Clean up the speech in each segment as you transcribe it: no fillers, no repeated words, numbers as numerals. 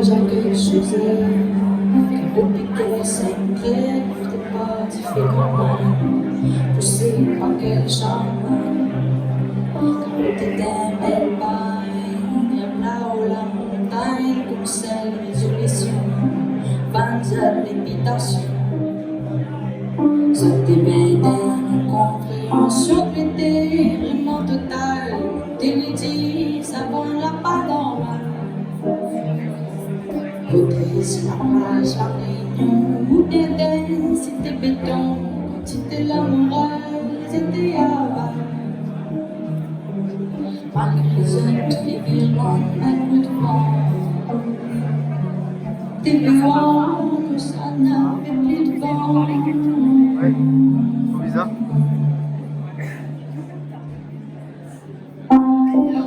J'accueille chez elle, depuis que Saint-Pierre, t'es parti fait comment, poussé par quel charme, t'es d'un bel bail, là-haut la montagne, comme celle résolution, 20 heures d'épitations, ça t'éveille d'une compréhension, puis t'es vraiment totale, t'es dit, ça va la pas normale. C'est la plage, la Réunion, où t'étais, c'était béton, quand t'étais l'amoureuse, c'était à malgré tous les virements, un coup de vent, t'es vu voir que ça n'avait plus de vent. Ouais, trop bizarre.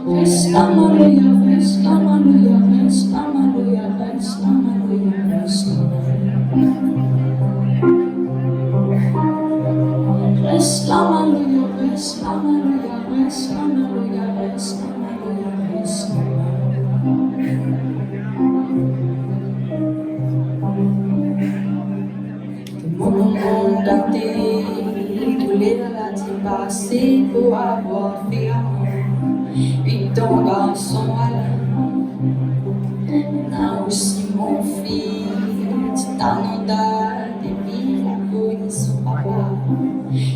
Rès La Maloya, Rès La Maloya, Rès La Maloya, Rès La Maloya, Rès La Maloya. Rès La Maloya, Rès La Maloya, Rès La Maloya, Rès La Maloya, Rès La Maloya. Tout le monde a été, tous les relatifs passés pour avoir fait amour. Et ton garçon Alain, là aussi mon fils, Tananda, depuis la colonie son papa,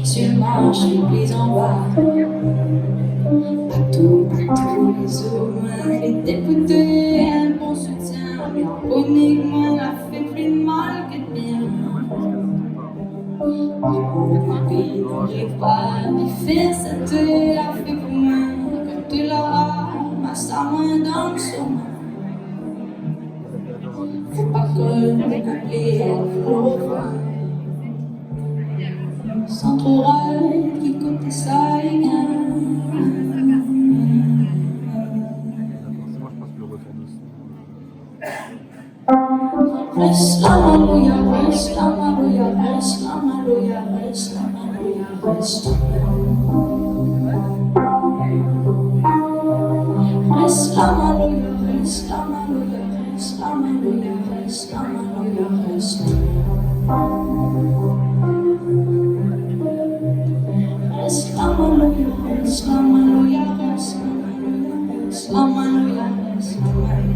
sur le marché plus en bas, partout les hommes, les députés, un bon soutien, mais en chronique, moi, la fait plus de mal que de bien. Le pays n'aurait pas fait cette la fait pour moi. Tu l'auras, ma sa main dans le sommeil. Faut pas que le couplet flore. Sans trop rêve, qui côté ça est bien. Rès La Maloya, Rès La Maloya, Rès La Maloya, Rès La Maloya, Rès La Maloya. Rès La Maloya, Rès La Maloya, Rès La Maloya, Rès La Maloya, Rès La Maloya. Rès La Maloya, Rès La Maloya, Rès La Maloya, Rès La Maloya, Rès La Maloya.